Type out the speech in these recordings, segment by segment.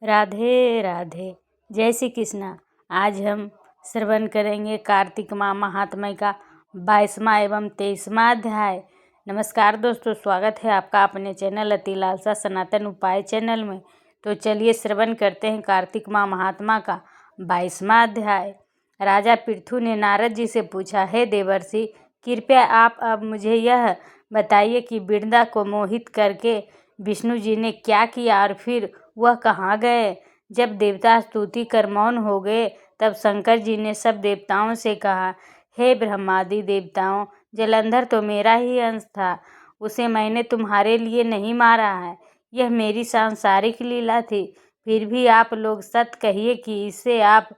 राधे राधे। जय श्री कृष्णा। आज हम श्रवण करेंगे कार्तिक माह महात्म्य का 22वां एवं 23वां अध्याय। नमस्कार दोस्तों, स्वागत है आपका अपने चैनल अति लालसा सनातन उपाय चैनल में। तो चलिए श्रवण करते हैं कार्तिक माह महात्मा का 22वां अध्याय। राजा पृथु ने नारद जी से पूछा, हे देवर्षि, कृपया आप अब मुझे यह बताइए कि वृंदा को मोहित करके विष्णु जी ने क्या किया और फिर वह कहाँ गए। जब देवता स्तुति कर मौन हो गए तब शंकर जी ने सब देवताओं से कहा, हे ब्रह्मादि देवताओं, जलंधर तो मेरा ही अंश था, उसे मैंने तुम्हारे लिए नहीं मारा है। यह मेरी सांसारिक लीला थी। फिर भी आप लोग सत्य कहिए कि इससे आप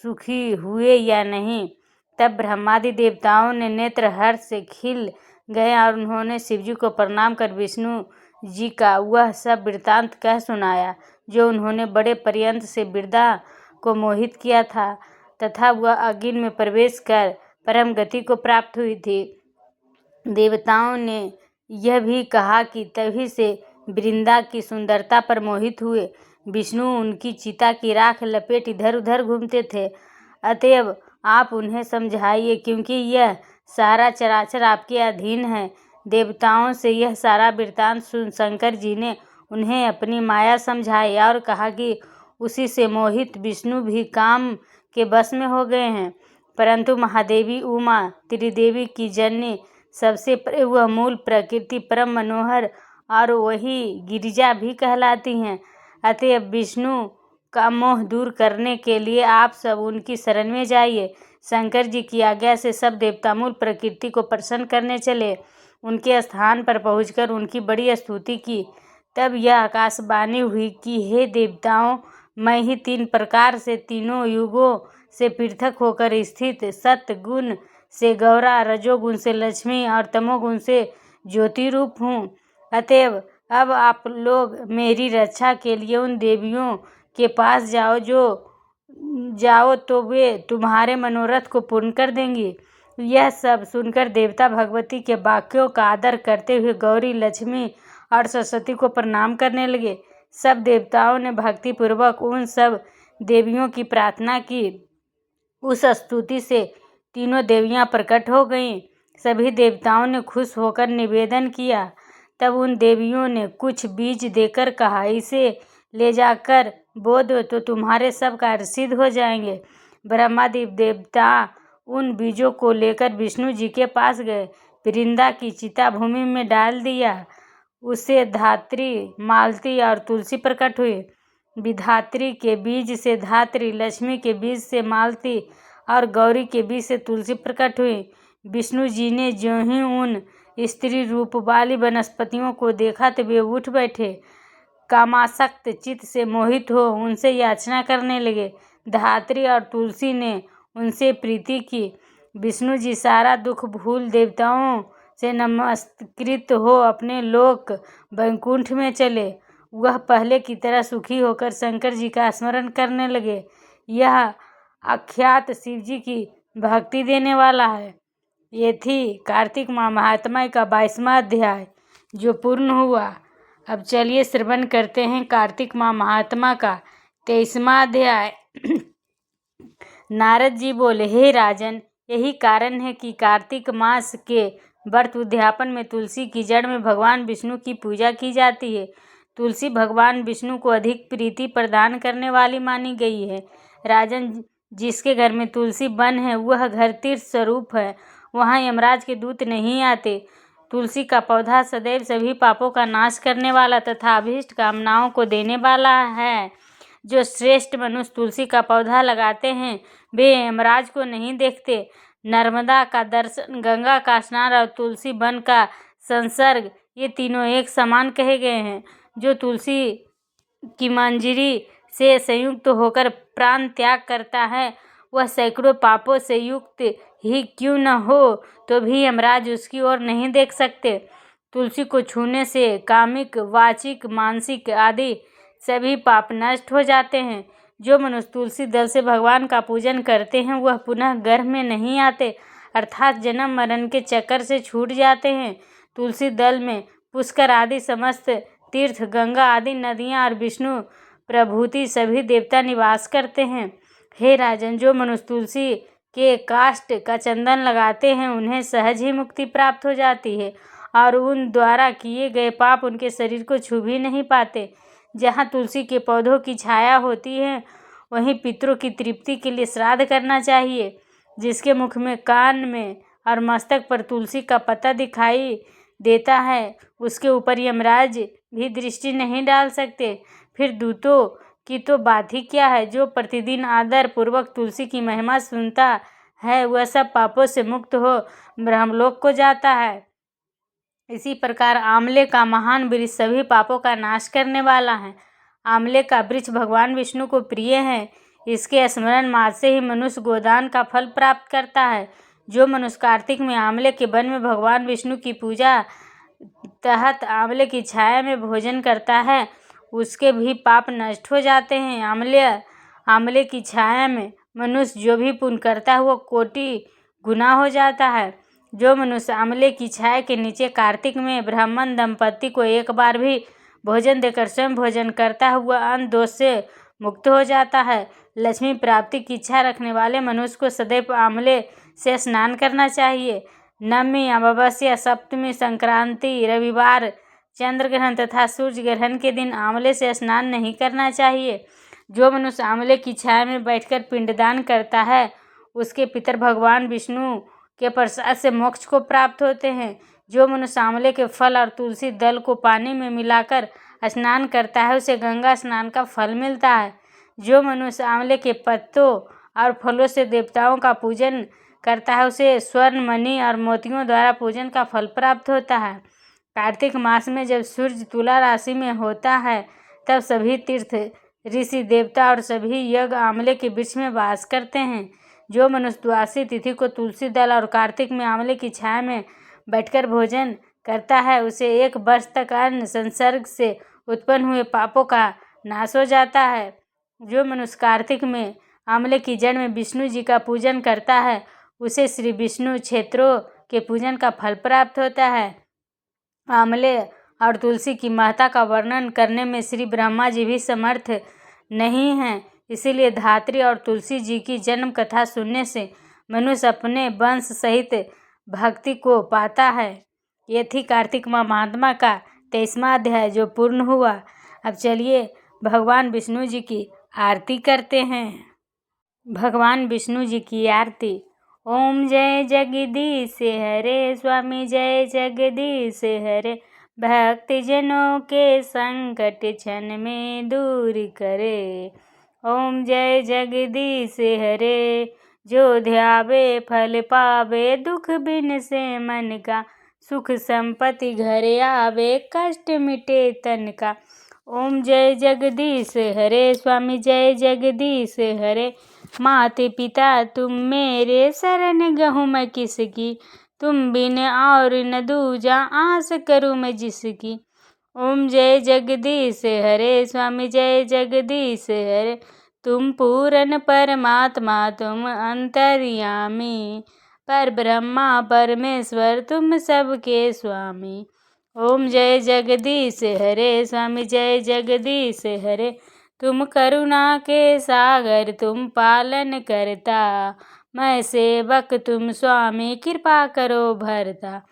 सुखी हुए या नहीं। तब ब्रह्मादि देवताओं ने नेत्र हर्ष से खिल गए और उन्होंने शिवजी को प्रणाम कर विष्णु जी का वह सब वृत्तांत कह सुनाया जो उन्होंने बड़े पर्यंत से वृंदा को मोहित किया था तथा वह अग्नि में प्रवेश कर परम गति को प्राप्त हुई थी। देवताओं ने यह भी कहा कि तभी से वृंदा की सुंदरता पर मोहित हुए। विष्णु उनकी चिता की राख लपेट इधर उधर घूमते थे, अतएव आप उन्हें समझाइए, क्योंकि यह सारा चराचर आपके अधीन है। देवताओं से यह सारा वृत्तांत सुन शंकर जी ने उन्हें अपनी माया समझाई और कहा कि उसी से मोहित विष्णु भी काम के बस में हो गए हैं। परंतु महादेवी उमा त्रिदेवी की जननी, सबसे परे वह मूल प्रकृति परम मनोहर और वही गिरिजा भी कहलाती हैं। अतएव विष्णु का मोह दूर करने के लिए आप सब उनकी शरण में जाइए। शंकर जी की आज्ञा से सब देवता मूल प्रकृति को प्रसन्न करने चले। उनके स्थान पर पहुंचकर उनकी बड़ी स्तुति की। तब यह आकाशवाणी हुई कि हे देवताओं, मैं ही 3 प्रकार से तीनों युगों से पृथक होकर स्थित सत्य गुण से गौरा, रजोगुण से लक्ष्मी और तमोगुण से ज्योति रूप हूँ। अतएव अब आप लोग मेरी रक्षा के लिए उन देवियों के पास जाओ तो वे तुम्हारे मनोरथ को पूर्ण कर देंगी। यह सब सुनकर देवता भगवती के वाक्यों का आदर करते हुए गौरी, लक्ष्मी और सरस्वती को प्रणाम करने लगे। सब देवताओं ने भक्ति पूर्वक उन सब देवियों की प्रार्थना की। उस स्तुति से तीनों देवियां प्रकट हो गईं। सभी देवताओं ने खुश होकर निवेदन किया। तब उन देवियों ने कुछ बीज देकर कहा, इसे ले जाकर बो दो तो तुम्हारे सब कार्य सिद्ध हो जाएंगे। ब्रह्मादि देवता उन बीजों को लेकर विष्णु जी के पास गए। वृंदा की चिता भूमि में डाल दिया। उससे धात्री, मालती और तुलसी प्रकट हुई। विधात्री के बीज से धात्री, लक्ष्मी के बीज से मालती और गौरी के बीज से तुलसी प्रकट हुई। विष्णु जी ने ज्यों ही उन स्त्री रूप वाली वनस्पतियों को देखा तो वे उठ बैठे। कामासक्त चित्त से मोहित हो उनसे याचना करने लगे। धात्री और तुलसी ने उनसे प्रीति की। विष्णु जी सारा दुख भूल देवताओं से नमस्कृत हो अपने लोक वैकुंठ में चले। वह पहले की तरह सुखी होकर शंकर जी का स्मरण करने लगे। यह आख्यात शिव जी की भक्ति देने वाला है। ये थी कार्तिक माह महात्म्य का 22वां अध्याय जो पूर्ण हुआ। अब चलिए श्रवण करते हैं कार्तिक माह महात्मा का 23वां अध्याय। नारद जी बोले, हे राजन, यही कारण है कि कार्तिक मास के व्रत उद्यापन में तुलसी की जड़ में भगवान विष्णु की पूजा की जाती है। तुलसी भगवान विष्णु को अधिक प्रीति प्रदान करने वाली मानी गई है। राजन, जिसके घर में तुलसी वन है वह घर तीर्थ स्वरूप है, वहाँ यमराज के दूत नहीं आते। तुलसी का पौधा सदैव सभी पापों का नाश करने वाला तथा अभीष्ट कामनाओं को देने वाला है। जो श्रेष्ठ मनुष्य तुलसी का पौधा लगाते हैं वे यमराज को नहीं देखते। नर्मदा का दर्शन, गंगा का स्नान और तुलसी वन का संसर्ग, ये तीनों एक समान कहे गए हैं। जो तुलसी की मंजरी से संयुक्त होकर प्राण त्याग करता है वह सैकड़ों पापों से युक्त ही क्यों न हो तो भी यमराज उसकी ओर नहीं देख सकते। तुलसी को छूने से कामिक, वाचिक, मानसिक आदि सभी पाप नष्ट हो जाते हैं। जो मनुष्य तुलसी दल से भगवान का पूजन करते हैं वह पुनः गर्भ में नहीं आते, अर्थात जन्म मरण के चक्कर से छूट जाते हैं। तुलसी दल में पुष्कर आदि समस्त तीर्थ, गंगा आदि नदियाँ और विष्णु प्रभूति सभी देवता निवास करते हैं। हे राजन, जो मनुष्य तुलसी के काष्ठ का चंदन लगाते हैं उन्हें सहज ही मुक्ति प्राप्त हो जाती है और उन द्वारा किए गए पाप उनके शरीर को छू भी नहीं पाते। जहाँ तुलसी के पौधों की छाया होती है वहीं पितरों की तृप्ति के लिए श्राद्ध करना चाहिए। जिसके मुख में, कान में और मस्तक पर तुलसी का पत्ता दिखाई देता है उसके ऊपर यमराज भी दृष्टि नहीं डाल सकते। फिर दूतों की तो बात ही क्या है। जो प्रतिदिन आदर पूर्वक तुलसी की महिमा सुनता है वह सब पापों से मुक्त हो ब्रह्मलोक को जाता है। इसी प्रकार आंवले का महान वृक्ष सभी पापों का नाश करने वाला है। आंवले का वृक्ष भगवान विष्णु को प्रिय है। इसके स्मरण मात्र से ही मनुष्य गोदान का फल प्राप्त करता है। जो मनुष्य कार्तिक में आंवले के वन में भगवान विष्णु की पूजा तहत आंवले की छाया में भोजन करता है उसके भी पाप नष्ट हो जाते हैं। आंवले की छाया में मनुष्य जो भी पुण्य करता है वो कोटि गुना हो जाता है। जो मनुष्य आंवले की छाया के नीचे कार्तिक में ब्राह्मण दंपति को एक बार भी भोजन देकर स्वयं भोजन करता है वह अन्न दोष से मुक्त हो जाता है। लक्ष्मी प्राप्ति की इच्छा रखने वाले मनुष्य को सदैव आंवले से स्नान करना चाहिए। नवमी, अमावस्या, सप्तमी, संक्रांति, रविवार, चंद्र ग्रहण तथा सूर्य ग्रहण के दिन आंवले से स्नान नहीं करना चाहिए। जो मनुष्य आंवले की छाया में बैठकर पिंडदान करता है उसके पितर भगवान विष्णु के प्रसाद से मोक्ष को प्राप्त होते हैं। जो मनुष्य आंवले के फल और तुलसी दल को पानी में मिलाकर स्नान करता है उसे गंगा स्नान का फल मिलता है। जो मनुष्य आंवले के पत्तों और फलों से देवताओं का पूजन करता है उसे स्वर्ण, मणि और मोतियों द्वारा पूजन का फल प्राप्त होता है। कार्तिक मास में जब सूर्य तुला राशि में होता है तब सभी तीर्थ, ऋषि, देवता और सभी यज्ञ आंवले के वृक्ष में वास करते हैं। जो मनुष्य द्वादशी तिथि को तुलसी दल और कार्तिक में आंवले की छाया में बैठकर भोजन करता है उसे 1 वर्ष तक अन्न संसर्ग से उत्पन्न हुए पापों का नाश हो जाता है। जो मनुष्य कार्तिक में आंवले की जड़ में विष्णु जी का पूजन करता है उसे श्री विष्णु क्षेत्रों के पूजन का फल प्राप्त होता है। आंवले और तुलसी की महत्ता का वर्णन करने में श्री ब्रह्मा जी भी समर्थ नहीं हैं। इसीलिए धात्री और तुलसी जी की जन्म कथा सुनने से मनुष्य अपने वंश सहित भक्ति को पाता है। ये थी कार्तिक माह महात्मा का 23वां अध्याय जो पूर्ण हुआ। अब चलिए भगवान विष्णु जी की आरती करते हैं। भगवान विष्णु जी की आरती। ओम जय जगदीश हरे, स्वामी जय जगदीश हरे, भक्तजनों के संकट क्षण में दूर करे। ओम जय जगदीश हरे, जो ध्यावे फल पावे, दुख बिन से मन का, सुख संपत्ति घर आवे, कष्ट मिटे तन का। ओम जय जगदीश हरे, स्वामी जय जगदीश हरे, माते पिता तुम मेरे, शरण गहूँ मैं किसकी, तुम बिन और न दूजा, आस करूँ मैं जिसकी। ओम जय जगदीश हरे, स्वामी जय जगदीश हरे, तुम पूर्ण परमात्मा, तुम अंतर्यामी, पर ब्रह्मा परमेश्वर, तुम सबके स्वामी। ओम जय जगदीश हरे, स्वामी जय जगदीश हरे, तुम करुणा के सागर, तुम पालन करता, मैं सेवक तुम स्वामी, कृपा करो भरता।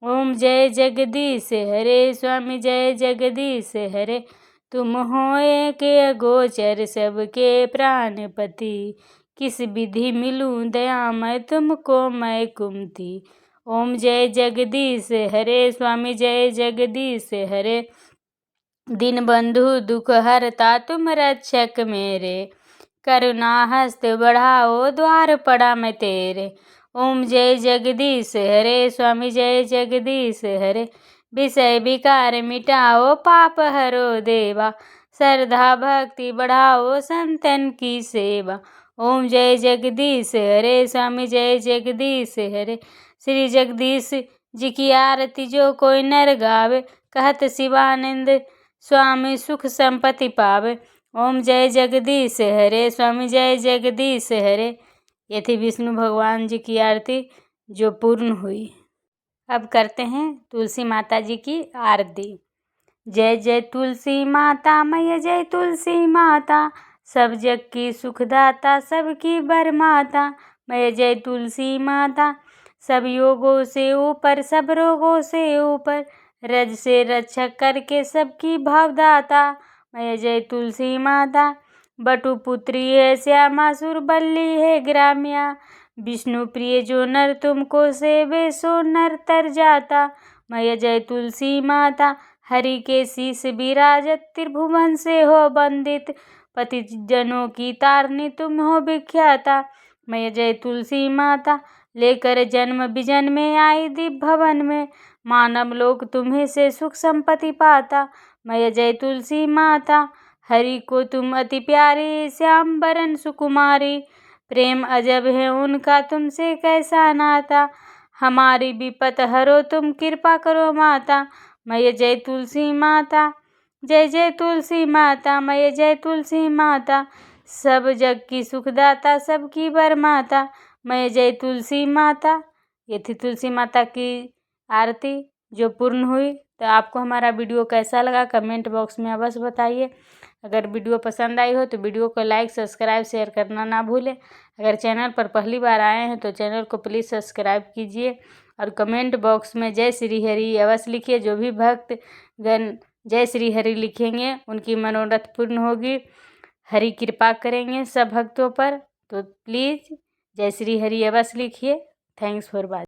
ओम जय जगदीश हरे, स्वामी जय जगदीश हरे, तुम होए के गोचर, सबके प्राणपति, किस विधि मिलूं दया मैं तुमको मैं कुमति। ओम जय जगदीश हरे, स्वामी जय जगदीश हरे, दीन बंधु दुख हरता, तुम रक्षक मेरे, करुणा हस्त बढ़ाओ, द्वार पड़ा मैं तेरे। ओम जय जगदीश हरे, स्वामी जय जगदीश हरे, विषय विकार मिटाओ, पाप हरो देवा, श्रद्धा भक्ति बढ़ाओ, संतन की सेवा। ओम जय जगदीश हरे, स्वामी जय जगदीश हरे, श्री जगदीश जी की आरती जो कोई नर गावे, कहत शिवानंद स्वामी सुख संपत्ति पावे। ओम जय जगदीश हरे, स्वामी जय जगदीश हरे। ये थी विष्णु भगवान जी की आरती जो पूर्ण हुई। अब करते हैं तुलसी माता जी की आरती। जय जय तुलसी माता मैया जय तुलसी माता, सब जग की सुखदाता सबकी बरमाता। मैया जय तुलसी माता, सब योगों से ऊपर सब रोगों से ऊपर, रज से रक्षा करके सबकी भावदाता। मैया जय तुलसी माता, बटुपुत्री है श्यामा सुरबल्ली है ग्राम्या, विष्णु प्रिय जो नर तुमको सेवे सो नर तर जाता। मैया जय तुलसी माता, हरि के शीस विराजत त्रिभुवन से हो वंदित, पति जनों की तारनी तुम हो विख्याता। मैया जय तुलसी माता, लेकर जन्म विजन में आई दीप भवन में, मानव लोग तुम्हें से सुख संपत्ति पाता। मैया जय तुलसी माता, हरि को तुम अति प्यारी श्याम बरन सुकुमारी, प्रेम अजब है उनका तुमसे कैसा नाता, हमारी विपत हरो तुम कृपा करो माता। मैया जय तुलसी माता, जय जय तुलसी माता मैया जय तुलसी माता, सब जग की सुखदाता सबकी बरमाता। मैया जय तुलसी माता। ये थी तुलसी माता की आरती जो पूर्ण हुई। तो आपको हमारा वीडियो कैसा लगा कमेंट बॉक्स में अवश्य बताइए। अगर वीडियो पसंद आई हो तो वीडियो को लाइक सब्सक्राइब शेयर करना ना भूलें। अगर चैनल पर पहली बार आए हैं तो चैनल को प्लीज़ सब्सक्राइब कीजिए और कमेंट बॉक्स में जय श्री हरि अवश्य लिखिए। जो भी भक्त गण जय श्री हरि लिखेंगे उनकी मनोरथ पूर्ण होगी, हरि कृपा करेंगे सब भक्तों पर। तो प्लीज़ जय श्री हरि अवश्य लिखिए। Thanks for watching.